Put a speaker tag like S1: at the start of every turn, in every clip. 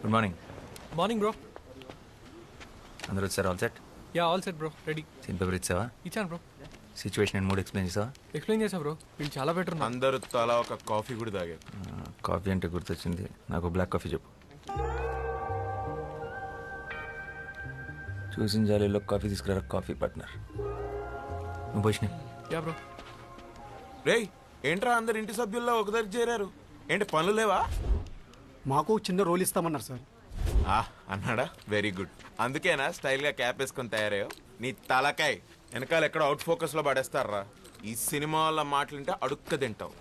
S1: Good morning.
S2: Morning bro.
S1: అందరూ వచ్చారు? All set?
S2: Ya all set bro, ready.
S1: Scene paper ఇచ్చావా?
S2: ఇచ్చాను bro.
S1: Situation and mood explain చేసావా?
S2: Explain చేసా bro, వీళ్ళు చాలా బెటర్.
S3: అందరూ తలా ఒక కాఫీ కూడా తాగారు.
S1: కాఫీ అంటే గుర్తొచ్చింది, నాకు బ్లాక్ కాఫీ చెప్పు. చూసిన జాలీలో కాఫీ తీసుకురా కాఫీ పార్ట్నర్. నువ్వు పోషినా?
S2: Yeah bro.
S3: రేయ్ ఏంట్రా అందరు ఇంటి సభ్యుల్లో ఒక దగ్గర చేరారు, ఏంటి పనులు లేవా?
S4: మాకు చిన్న రోల్ ఇస్తామన్నారు సార్.
S3: అన్నాడా? Very good. అందుకేనా స్టైల్గా క్యాప్ వేసుకొని తయారయ్యో? నీ తలకాయ్ వెనకాల ఎక్కడ అవుట్ ఫోకస్లో పడేస్తారా? ఈ సినిమా వాళ్ళ మాటలుంటే అడుక్క తింటావు.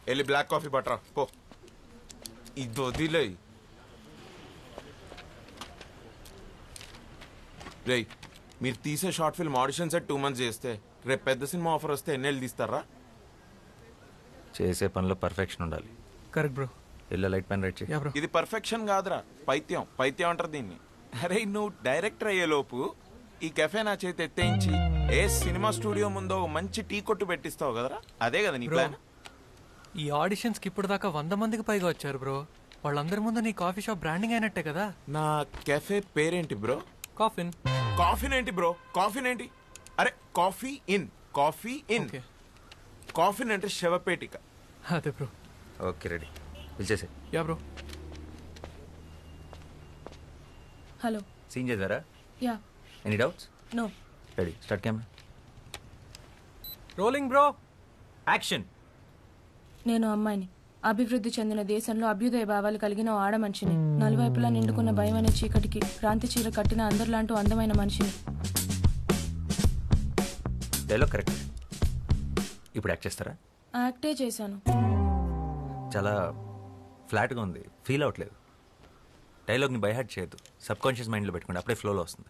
S3: వెళ్ళి బ్లాక్ కాఫీ పట్టరా పో. ఇది వదిలే. రేయ్ మీరు తీసే short film audition set 2 months చేస్తే రేపు పెద్ద సినిమా ఆఫర్ వస్తే ఎన్నేళ్ళు తీస్తారా?
S1: చేసే పనిలో పర్ఫెక్షన్ ఉండాలి.
S2: Correct bro.
S1: Yellow light pen write చేయి.
S2: Yeah bro.
S3: ఇది పర్ఫెక్షన్ కాదురా, పైత్యం. పైత్యం అంటారు దీన్ని. అరే నువ్వు డైరెక్టర్ అయ్యేలోపు ఈ కెఫే నా చేతి ఎత్తేయించి ఏ సినిమా స్టూడియో ముందో మంచి టీ కొట్టు పెట్టిస్తావు కదరా, అదే కదా నీ ప్లాన్?
S2: ఈ ఆడిషన్స్కి ఇప్పుడు దాకా 100 మందికి పైగా వచ్చారు బ్రో. వాళ్ళందరి ముందు నీ కాఫీ షాప్ బ్రాండింగ్ అయినట్టే కదా.
S3: నా కెఫే పేరేంటి బ్రో?
S2: కాఫిన్.
S3: కాఫీన్ ఏంటి బ్రో? కాఫీన్ ఏంటి? అరే coffee in, coffee in. Coffin అంటే శవపేటిక.
S2: అదే బ్రో.
S1: ఓకే రెడీ, పిలిచేసే.
S2: Yeah bro.
S5: హలో.
S1: సీన్ చేద్దారా?
S5: Yeah.
S1: Any doubts?
S5: No.
S1: Ready, start camera.
S2: Rolling bro.
S1: Action.
S5: నేను అమ్మాయిని, అభివృద్ధి చెందిన దేశంలో అభ్యుదయ భావాలు కలిగిన ఆడ మనిషిని, నలువైపులా నిండుకున్న భయం అనే చీకటికి క్రాంతి చీర కట్టిన అందరిలాంటి అందమైన మనిషిని.
S1: Dialogue correct. ఇప్పుడు యాక్ట్ చేస్తారా?
S5: యాక్టే చేశాను.
S1: చాలా ఫ్లాట్గా ఉంది, ఫీల్ అవ్వట్లేదు. డైలాగ్ని బైహార్ట్ చేయొద్దు, సబ్ కాన్షియస్ మైండ్లో పెట్టుకోండి, అప్పుడే ఫ్లోలో వస్తుంది.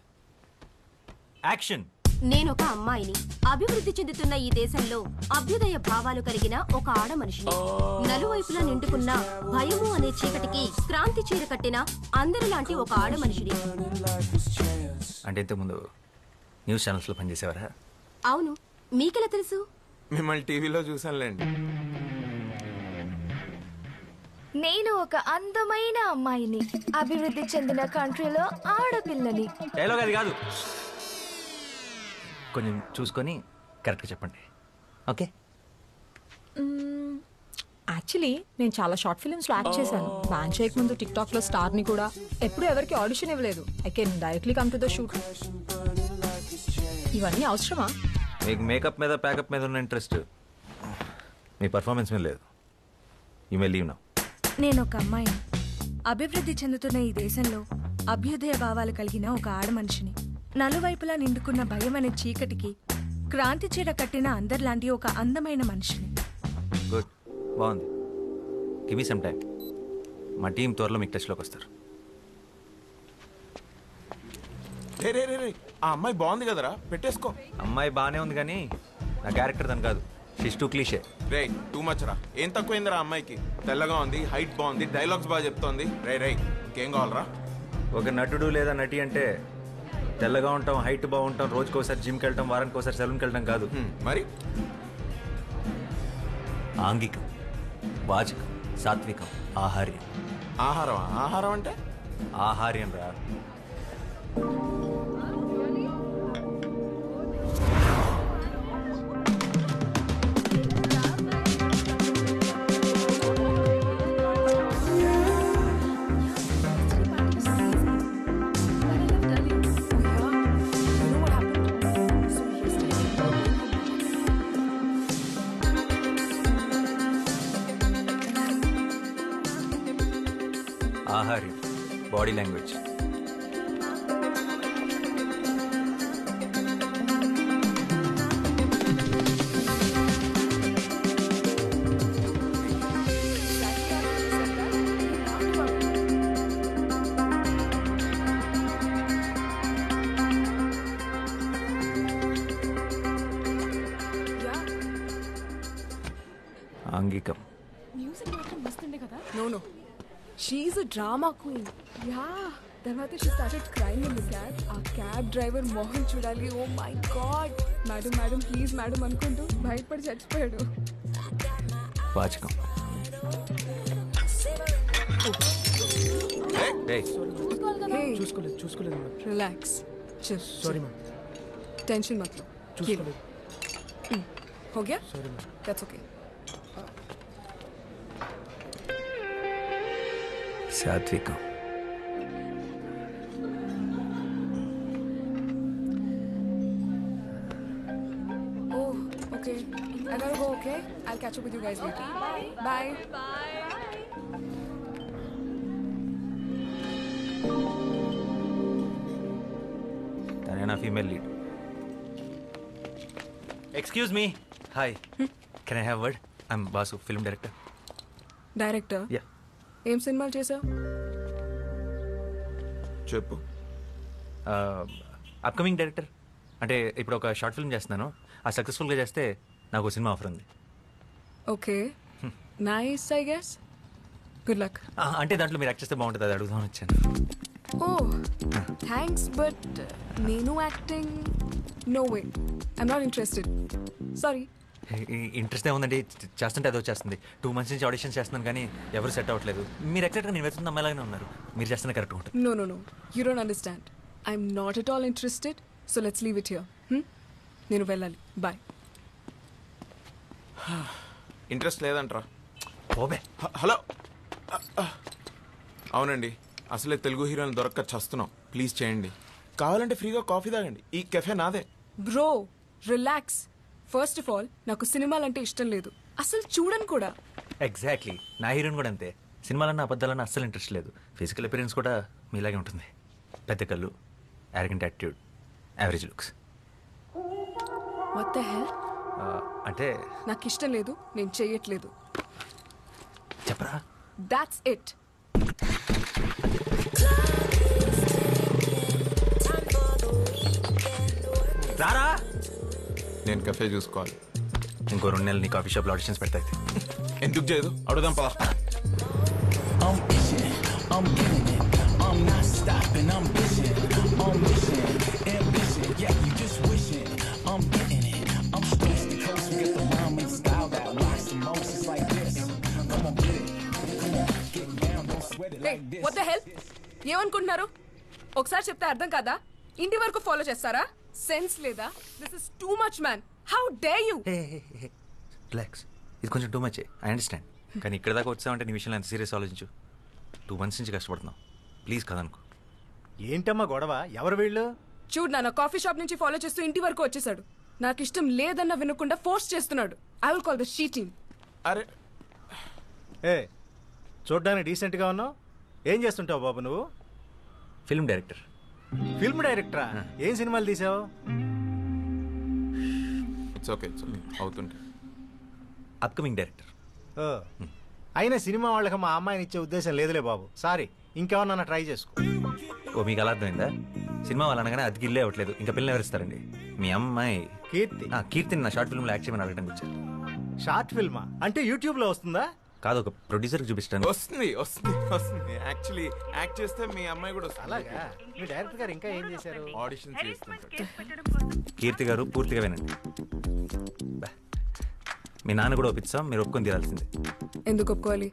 S1: యాక్షన్.
S6: నేను ఒక అమ్మాయిని, అభివృద్ధి చెందుతున్న ఈ దేశంలో అభ్యుదయ భావాలు కలిగిన ఒక ఆడ మనిషిని, నలువైపులా నిండుకున్న భయము అనే చీకటికి క్రాంతి చీర కట్టిన అందరిలాంటి ఒక ఆడ మనిషిని.
S1: అంటే ఇంతకుముందు న్యూస్ ఛానల్స్లో పనిచేసేవారా?
S6: అవును, మీకెలా తెలుసు?
S3: మిమ్మల్ని టీవీలో చూసానులేండి.
S7: నేను ఒక అందమైన అమ్మాయిని, అభివృద్ధి చెందిన కంట్రీలో ఆడపిల్లని.
S1: డైలాగ్ అది కాదు, కొంచెం చూసుకొని కరెక్ట్గా చెప్పండి. ఓకే.
S8: యాక్చువల్లీ నేను చాలా షార్ట్ ఫిల్మ్స్లో యాక్ట్ చేశాను. బ్యాన్ చేయకముందు టిక్టాక్లో స్టార్ని కూడా. ఎప్పుడు ఎవరికి ఆడిషన్ ఇవ్వలేదు. I can directly come to the shoot. ఇవన్నీ అవసరమా?
S1: మీకు మేకప్ మీద ప్యాకప్ మీద ఉన్న ఇంట్రెస్ట్ మీ పర్ఫార్మెన్స్ మీద లేదు. You may leave now.
S7: నేను ఒక అమ్మాయిని, అభివృద్ధి చెందుతున్న ఈ దేశంలో అభ్యుదయ భావాలు కలిగిన ఒక ఆడ మనిషిని, నలువైపులా నిండుకున్న భయం అనే చీకటికి క్రాంతి చీర కట్టిన అందరిలాంటి ఒక అందమైన మనిషిని.
S1: గుడ్, బాగుంది. Give me some time. మా టీం త్వరలో మీకు టచ్లోకి వస్తారు.
S3: రే రే రే రే, ఆ అమ్మాయి బాగుంది కదరా, పెట్టేసుకో.
S1: అమ్మాయి బాగానే ఉంది కానీ నా క్యారెక్టర్ దాని కాదు. She's too cliche.
S3: రే టూ మచ్ రా. ఏం తక్కువైందిరా అమ్మాయికి? తెల్లగా ఉంది, హైట్ బాగుంది, డైలాగ్స్ బాగా చెప్తోంది. రే రే ఇంకేం కావాలరా?
S1: ఒక నటుడు లేదా నటి అంటే తెల్లగా ఉంటాం, హైట్ బాగుంటాం, రోజుకోసారి జిమ్కి వెళ్ళటం, వారానికి ఒకసారి సెలూన్కి వెళ్ళటం కాదు.
S3: మరి
S1: ఆంగికం, వాచకం, సాత్వికం, ఆహార్యం.
S3: ఆహారం? ఆహారం అంటే
S1: ఆహార్యం రా. ఆహార్యం, బాడీ లాంగ్వేజ్. ఆంగికం.
S8: మ్యూజిక్ మాత్రం మస్తుండే కదా. No she's a drama queen. Yeah. తర్వాత she started crime in the cab. ఆ క్యాబ్ డ్రైవర్ మోహన్ చూడాలి. Oh my god. Madam madam please madam అనుకుంటూ భయపడి చచ్చిపోయాడు.
S1: వాచకం. ఏయ్
S8: Hey,
S4: చూసుకోలేదు madam.
S8: relax. Chill.
S4: Sorry ma'am.
S8: Tension मत लो.
S4: చూసుకోలేదు.
S8: हो गया?
S4: Sorry ma'am.
S8: That's okay.
S1: సాత్వికం.
S8: Oh, okay. I gotta go, okay? I'll catch up with you guys later. Bye.
S1: తనే నా female lead. Excuse me. Hi, can I have word? I'm boss, film director.
S8: Director
S1: yeah.
S8: ఏం సినిమాలు చేసావు?
S3: చెప్పు.
S1: Upcoming director. అంటే ఇప్పుడు ఒక short film చేస్తున్నాను. ఆ సక్సెస్ఫుల్గా చేస్తే నాకు ఒక సినిమా ఆఫర్ ఉంది.
S8: Okay, nice I guess. Good luck.
S1: అంటే దాంట్లో మీరు యాక్ట్ చేస్తే బాగుంటుంది, అది అడుగుదామని వచ్చాను.
S8: ఓ థ్యాంక్స్, బట్ నేను acting no way. I'm not interested, sorry.
S1: Interest ఏముందండి, చేస్తుంటే అదో చేస్తుంది. 2 months నుంచి ఆడిషన్స్ చేస్తున్నాను కానీ ఎవరు సెట్ అవ్వట్లేదు. మీరు ఎక్సెక్ట్గా నేను వెళ్తున్న అమ్మాయిలాగానే ఉన్నారు. మీరు చేస్తున్న కరెక్ట్ ఉంటుంది.
S8: No. You don't understand. I'm not at all interested. So let's leave it here. నేను వెళ్ళాలి. Bye.
S3: ఇంట్రెస్ట్ లేదంట్రా.
S1: ఓబే.
S3: హలో. అవునండి, అసలే తెలుగు హీరోని దొరక్క చస్తున్నాం. ప్లీజ్ చేయండి. కావాలంటే ఫ్రీగా కాఫీ తాగండి. ఈ కెఫే నాదే.
S8: Bro, relax. First of all, నాకు సినిమాలంటే ఇష్టం లేదు. అసలు చూడను కూడా.
S1: ఎగ్జాక్ట్లీ, నా హీరోయిన్ కూడా అంతే. సినిమాలన్నా అబద్ధాలన్నా అస్సలు ఇంట్రెస్ట్ లేదు. ఫిజికల్ అపిరెన్స్ కూడా మీలాగే ఉంటుంది. పెద్ద కళ్ళు, arrogant attitude, average looks.
S8: What the hell?
S1: అంటే
S8: నాకు ఇష్టం లేదు, నేను చెయ్యట్లేదు.
S1: చెప్పరా.
S8: That's it.
S1: రారా.
S3: నేను కెఫే చూసుకోవాలి.
S1: ఇంకో 2 నెలలు నీ కాఫీ షాప్లో ఆడిషన్స్ పెడతాయి.
S3: ఎందుకు చేయదు? అడుగుదాం పదా.
S8: Hey, what the hell? ఏమనుకుంటున్నారు? ఒకసారి చెప్తే అర్థం కాదా? ఇంటి వరకు ఫాలో చేస్తారా? సెన్స్ లేదా? This is too much man. How dare you?
S1: Relax, ఇది కొంచెం టూ మచ్. I understand. కానీ ఇక్కడ దాకా వచ్చామంటే నీ విషయంలో ఎంత సీరియస్ ఆలోచించు. 2 months నుంచి కష్టపడుతున్నాం. ప్లీజ్ కదనుకో.
S9: ఏంటమ్మా గొడవ? ఎవరు వీళ్ళు?
S8: చూడు, నా కాఫీ షాప్ నుంచి ఫాలో చేస్తూ ఇంటి వరకు వచ్చేసాడు. నాకు ఇష్టం లేదన్న వినకుండా ఫోర్స్ చేస్తున్నాడు. I will call the sheeting.
S3: అరే
S9: ఏ, చూడ్డానికి డీసెంట్గా ఉన్నావు. ఏం చేస్తుంటావు బాబు నువ్వు?
S1: Film director.
S9: ఫిల్మ్ డైరెక్టరా? ఏం సినిమాలు తీసావు?
S3: ఇట్స్ ఓకే అవుతుంటే.
S1: Upcoming director.
S9: అయినా సినిమా వాళ్ళకి మా అమ్మాయిని ఇచ్చే ఉద్దేశం లేదులే బాబు. సారీ, ఇంకేమన్నా ట్రై చేసుకో.
S1: ఓ, మీకు అలా అర్థమైందా? సినిమా వాళ్ళు అనగానే అది గిల్లే అవ్వట్లేదు, ఇంకా పిల్లలు ఎవరిస్తారండి? మీ అమ్మాయి
S9: కీర్తి.
S1: కీర్తిని నా షార్ట్ ఫిల్మ్లో యాక్ట్ చేయమని అడగడానికి వచ్చారు.
S9: షార్ట్ ఫిల్మా? అంటే యూట్యూబ్లో వస్తుందా?
S1: కాదు, ఒక ప్రొడ్యూసర్కి చూపిస్తాను.
S3: వస్తుంది. యాక్చువల్లీ యాక్ట్ చేస్తే మీ అమ్మాయి కూడా వస్తుంది.
S9: అలాగా? మీ డైరెక్టర్ గారు ఇంకా ఏం చేశారు?
S3: ఆడిషన్ చేస్తుంటారు.
S1: కీర్తి గారు పూర్తిగా వినండి. బా. మీ నాన్న కూడా ఒప్పిస్తాం, మీరు ఒప్పుకొని తీరాల్సిందే.
S8: ఎందుకు ఒప్పుకోవాలి?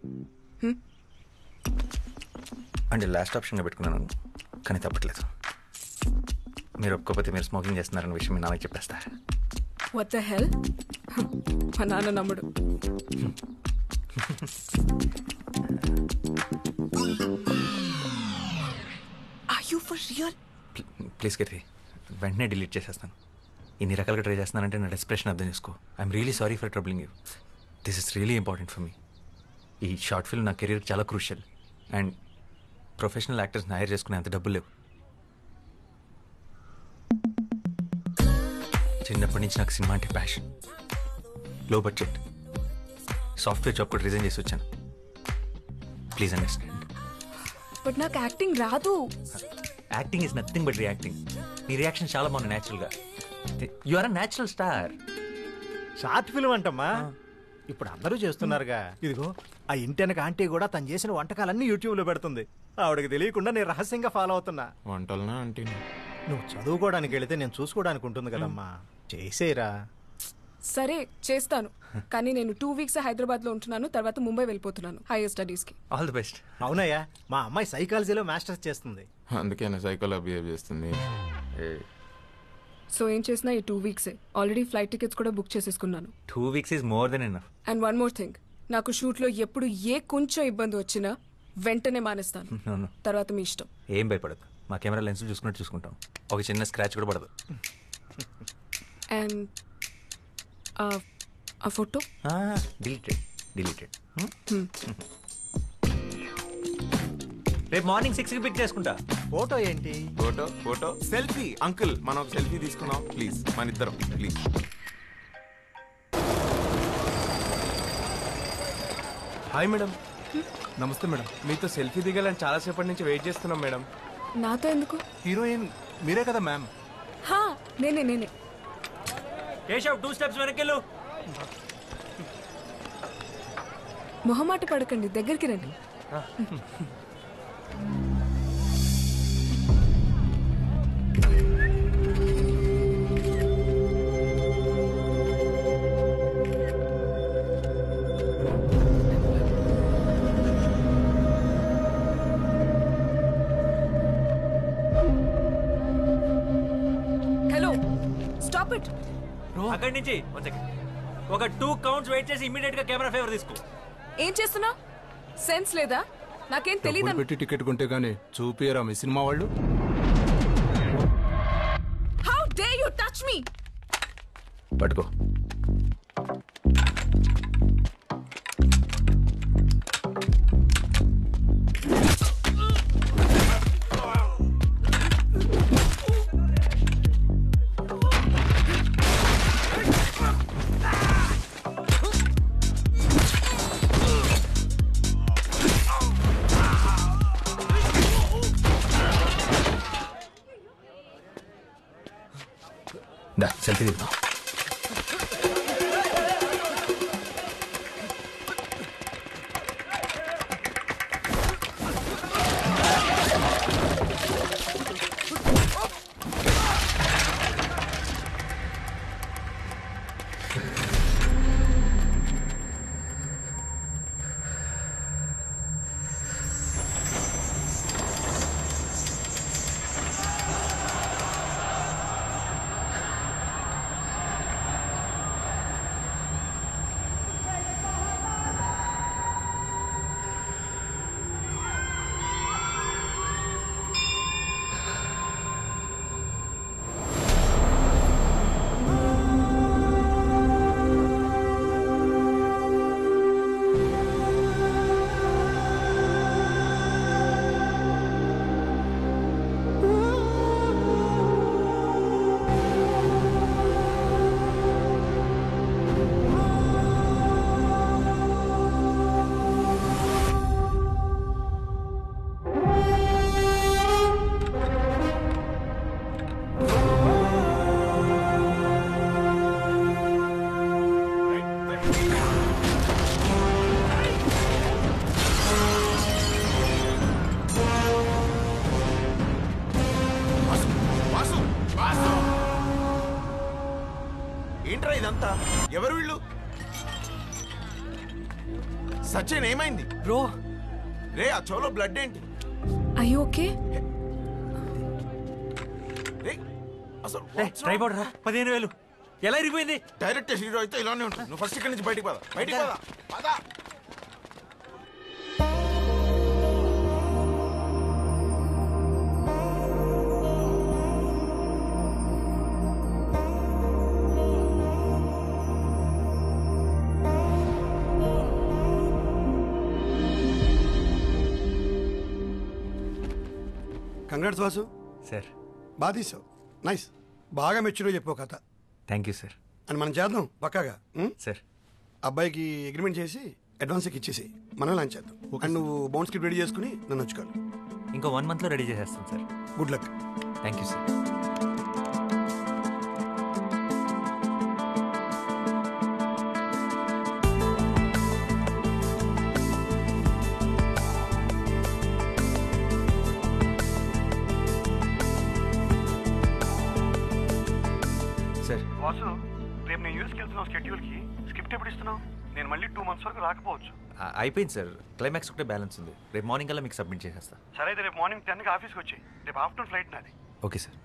S1: అంటే లాస్ట్ ఆప్షన్గా పెట్టుకున్నాను, కానీ తప్పట్లేదు. మీరు ఒప్పుకోకపోతే మీరు స్మోకింగ్ చేస్తున్నారన్న విషయం మీ నాన్నకి చెప్పేస్తా.
S8: What the hell? మా నాన్న నమ్ముడు. Are you for real?
S1: Please Keerthi, వెంటనే డిలీట్ చేసేస్తాను. ఇన్ని రకాలుగా ట్రై చేస్తున్నానంటే నా డెస్ప్రెషన్ అర్థం చేసుకో. I'm really sorry for troubling you. This is really important for me. ఈ షార్ట్ ఫిల్మ్ నా కెరీర్కి చాలా క్రూషియల్. అండ్ ప్రొఫెషనల్ యాక్టర్స్ని హైర్ చేసుకునే అంత డబ్బులు లేవు. చిన్నప్పటి నుంచి నాకు సినిమా అంటే passion. Low budget software job కూడా రిజైన్ చేసి వచ్చాను. Please understand.
S8: బట్ నాకు యాక్టింగ్ రాదు.
S1: Acting is nothing but reacting. నీ రియాక్షన్ చాలా బాగుంది న్యాచురల్గా. You are a natural star.
S9: Short film అంటమ్మా, ఇప్పుడు అందరూ చేస్తున్నారుగా. ఇదిగో ఆ ఇంటెనక ఆంటీ కూడా తను చేసిన వంటకాలన్నీ యూట్యూబ్లో పెడుతుంది. ఆవిడకి తెలియకుండా నేను రహస్యంగా ఫాలో అవుతున్నా.
S3: వంటలనా అంటే
S9: నువ్వు చదువుకోవడానికి వెళితే నేను చూసుకోవడానికి ఉంటుంది కదమ్మా. చేసేరా.
S8: సరే చేస్తాను, కానీ నేను 2 వీక్స్ హైదరాబాద్లో ఉంటున్నాను, తర్వాత ముంబై వెళ్ళిపోతున్నాను హైయర్ స్టడీస్కి.
S1: All the best.
S9: అవునయ్యా, మా అమ్మాయి సైకాలజీలో మాస్టర్స్ చేస్తుంది.
S3: అందుకే సైకోలో బిహేవ్ చేస్తుంది.
S8: సో ఏం చేసినా ఈ 2 వీక్సే. ఆల్రెడీ ఫ్లైట్ టికెట్స్ కూడా బుక్ చేసేసుకున్నాను.
S1: 2 weeks is more than enough.
S8: And one more thing, నాకు షూట్లో ఎప్పుడు ఏ కొంచెం ఇబ్బంది వచ్చినా వెంటనే మానేస్తాను.
S1: అవును,
S8: తర్వాత మీ ఇష్టం.
S1: ఏం భయపడదు, మా కెమెరా లెన్స్ చూసుకున్నట్టు చూసుకుంటాం. ఒక చిన్న స్క్రాచ్ కూడా పడదు.
S8: అండ్ ఆ ఫోటో
S1: డిలీటెడ్. రేపు మార్నింగ్ 6కి పిక్ చేసుకుంటా.
S9: ఫోటో ఏంటి?
S3: Photo selfie. అంకుల్ మనం ఒక సెల్ఫీ తీసుకుందాం ప్లీజ్, మన ఇద్దరం ప్లీజ్.
S10: Hi madam. నమస్తే మేడం, మీతో సెల్ఫీ దిగాలని చాలాసేపటి నుంచి వెయిట్ చేస్తున్నాం మేడం.
S8: నాతో ఎందుకు?
S10: హీరోయిన్ మీరే కదా మ్యామ్.
S8: హా, నేనే.
S1: కేశవ్ 2 steps వెనకెళ్ళు.
S8: మొహమాట పడకండి, దగ్గరికి రండి. Hello, stop it.
S1: అక్కడి నుంచి ఒక 2 counts వెయిట్ చేసి ఇమీడియట్ గా కెమెరా ఫేవర్ తీసుకో.
S8: ఏం చేస్తున్నా? సెన్స్ లేదా? నాకేం తెలీదు.
S10: పెట్టి టికెట్ కొంటే గానీ చూపియరా మీ సినిమా వాళ్ళు?
S8: How day you touch me?
S1: పట్టుకో. సెల్ఫీ తీద్దాం.
S3: ఏంట్రా ఇదంతా? ఎవరు వీళ్ళు? సచిన్ ఏమైంది
S2: బ్రో?
S3: రే ఆ చెవులో బ్లడ్ ఏంటి?
S8: Are you okay?
S3: రే అసలు
S1: ట్రై పడరా. 15,000 ఎలా ఇరిగిపోయింది?
S3: డైరెక్ట్ హీరో అయితే ఇలానే ఉంటుంది. నువ్వు ఫస్ట్ ఇక్కడి నుంచి బయటికి పద.
S4: కంగ్రాట్స్ వాసు.
S1: సార్
S4: బాగా తీసావు, నైస్. బాగా మెచ్యూర్గా చెప్పావు కథ.
S1: Thank you sir.
S4: అని మనం చేద్దాం పక్కాగా.
S1: సార్
S4: అబ్బాయికి అగ్రిమెంట్ చేసి అడ్వాన్స్ ఇచ్చేసి మనం లాంచ్ చేద్దాం. అండ్ నువ్వు బౌండ్ స్క్రిప్ట్ రెడీ చేసుకుని నన్ను వచ్చుకోవాలి.
S1: ఇంకో 1 monthలో రెడీ చేసేస్తాను sir.
S4: Good luck.
S1: Thank you sir.
S4: రేపు నేను యూఎస్కి వెళ్తున్నావు స్కెడ్యూల్కి స్క్రిప్ట్ ఎప్పుడు ఇస్తున్నావు? నేను మళ్ళీ 2 months వరకు రాకపోవచ్చు.
S1: అయిపోయింది సార్, క్లైమాక్స్ ఒకటే బ్యాలెన్స్ ఉంది. రేపు మార్నింగ్ కల్లా మీకు సబ్మిట్ చేసేస్తా.
S4: సరే అయితే రేపు మార్నింగ్ 10కి ఆఫీస్కి వచ్చి రేపు ఆఫ్టర్నూన్ ఫ్లైట్ నాది.
S1: Okay sir.